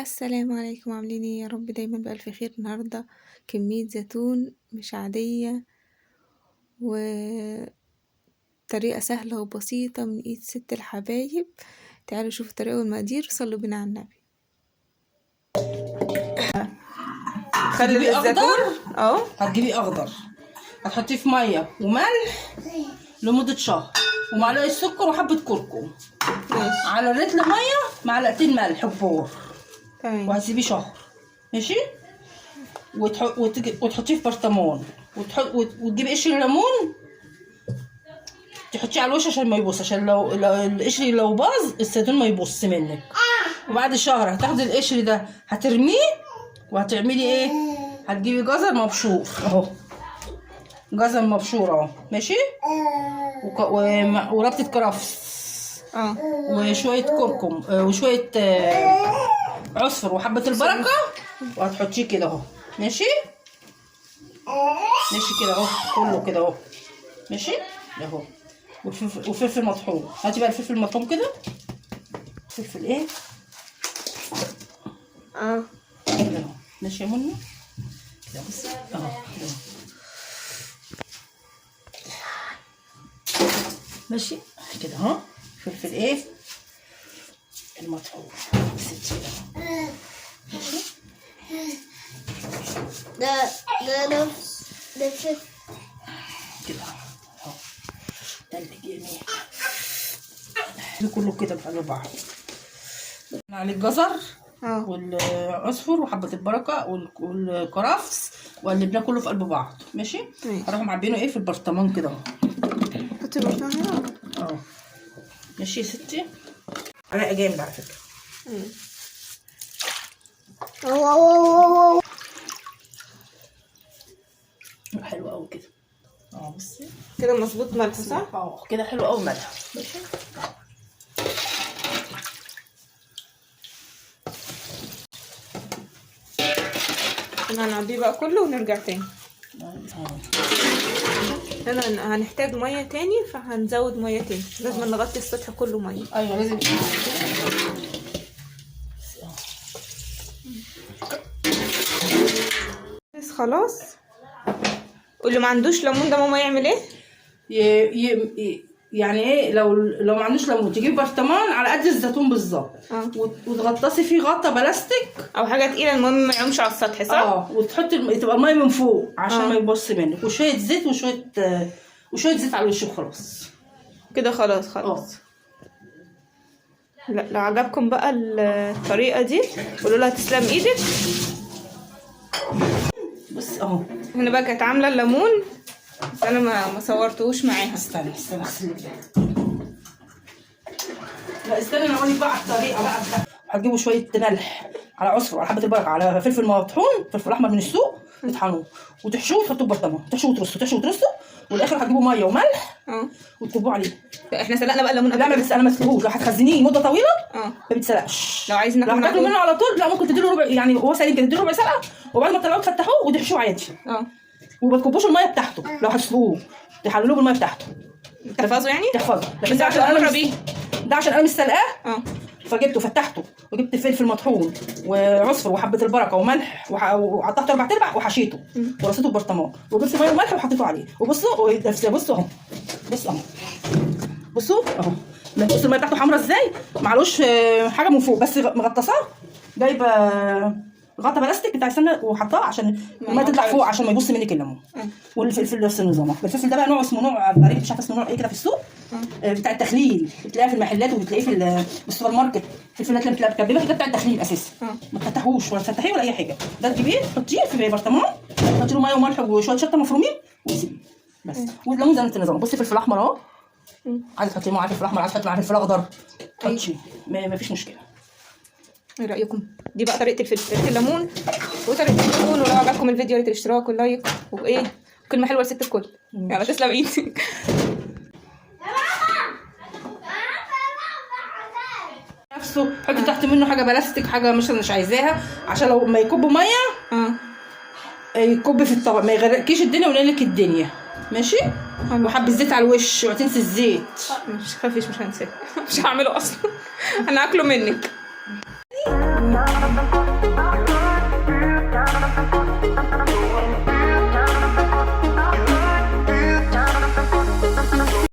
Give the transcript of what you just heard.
السلام عليكم، عاملين ايه؟ يا رب دايما بألف خير. النهاردة كمية زيتون مش عادية وطريقة سهلة وبسيطة من ايد ست الحبايب. تعالوا شوفوا الطريقة والمقادير وصلوا بينا على النبي. هتجيبي اخضر. هتجيبي اخضر هتحطيه في ميه وملح لمده شهر ومعلقه سكر وحبه كركم. ماشي. على لتر ميه معلقتين ملح كبار. تمام. وهتسيبيه شهر. ماشي. وتحطيه في برطمان وتجيبي قشر ليمون تحطيه على الوش عشان ما يبص، عشان لو القشر لو باظ الزيتون ما يبص منك. وبعد شهر هتاخدي القشر ده هترميه وهتعملي ايه؟ هتجيبي جزر مبشور اهو، جزر مبشور اهو. ماشي. وربطة كرفس وشوية كركم وشوية عصفر وحبة البركة وهتحطيه كده اهو. ماشي. ماشي كده اهو، كله كده اهو. ماشي اهو. وفلفل مطحون. هاتي بقى الفلفل المطحون كده. فلفل ايه؟ كده اهو. ماشي يا منى كده بصي اهو كده. ماشي كده اهو. فلفل ايه المطحون ستي اهو. ماشي. ده فلفل كده اهو. ده اللي جميل. ده كله كده في قلب بعض. عليه الجزر والعصفر وحبه البركه والكرفس وقلبناه كله في قلب بعض. ماشي. هروح معبينه ايه في البرطمان كده اهو. حطي البرطمان هنا اهو. ماشي يا ستي. رائع جامد على فكره. حلو قوي كده. بصي كده مظبوط ملح صح؟ كده حلو قوي ملح. ماشي. هنعبيه بقى كله ونرجع تاني. هنا هنحتاج ميه تاني فهنزود ميه تاني. لازم نغطي السطح كله ميه. ايوه لازم. بس خلاص. واللي ما عندوش ليمون ده ماما يعمل ايه؟ يعني ايه؟ لو ما عندوش ليمون تجيب برطمان على قد الزيتون بالظبط وتغطسي فيه غطا بلاستيك او حاجه تقيله، المهم ما يعومش على السطح صح؟ وتحطي تبقى الميه من فوق عشان ما يبص منك، وشويه زيت وشويه زيت على الوش وخلاص كده. خلاص. لا لو عجبكم بقى الطريقه دي قولوا لها تسلم ايدك. بص اهو. هنا بقى كانت عامله الليمون بس انا ما صورتهوش معاها. استنى اغسل لك. لا استنى انا اقول لك بقى على الطريقه بقى. هتجيبوا شويه ملح على عصفر على حبه البركه على فلفل مطحون، فلفل احمر من السوق تطحنوه وتحشوه وتحطوه في برطمان، تحشوه وترصوا والاخر هتجيبوا ميه وملح وتكبوه عليه. احنا سلقنا بقى الليمون. لا انا ما تسلقوش، لو هتخزنيه مده طويله ما بيتسلقش. لو عايزين ناكله منه على طول لا ممكن تديله ربع، يعني هو سليم كده تديله ربع سلقه وبعد ما تطلعوه تفتحوه وتحشوه عادي. وما تكبوش الميه بتاعته. لو هتسلقوه تحللوه بالميه بتاعته. تحفظه يعني؟ تحفظه. بس عشان انا بيه ده عشان انا مش سلقاه فجبته فتحته وجبت فلفل مطحون وعصفر وحبه البركه وملح وقطعته 4/4 وحشيته ورصيته ببرطمان وجبت ميه وملح وحطيته عليه. وبصوا اهو. بصوا اهو. بصوا الميه بتاعته حمرا ازاي، معلوش حاجه من فوق بس مغطساه، جايبه غطا بلاستيك بتاع السمنه وحطاه عشان الميه تطلع فوق عشان ما يبص منك الليمون. والفلفل نفس النظام. الفلفل ده بقى نوع اسمه نوع غريب مش عارفه اسمه نوع ايه كده في السوق بتاع التخليل، بتلاقيه في المحلات وبتلاقيه في السوبر ماركت. الفلفلات اللي بتبقى ده بتاع التخليل اساسا. ما تفتحوش ولا تفتحيه ولا اي حاجه. ده تجيبيه تحطيه في برطمان تحطي له ميه وملح وشويه شطه مفرومين وتسيبيه بس. والليمون زي النظام. بصي فلفل احمر اهو. عايزه تحطي معاه فلفل احمر، عايزه تحطي معاه فلفل اخضر حطي، ما فيش مشكله. ايه رايكم؟ دي بقى طريقه الفلفل الليمون وطريقه الزيتون. ولو عجبكم الفيديو يا ريت الاشتراك واللايك وايه كلمه حلوه لست الكل. يلا تسلم ايدك. نفسه حطي تحت منه حاجه بلاستيك، حاجه مش عايزاها عشان لو ما يكبوا ميه يكب في الطبق ما يغرقكيش الدنيا وينقلك الدنيا. ماشي. وحبه زيت على الوش وتنسي الزيت. مش خافيش مش هنساه. مش هعمله اصلا. انا هاكله منك. Thank you.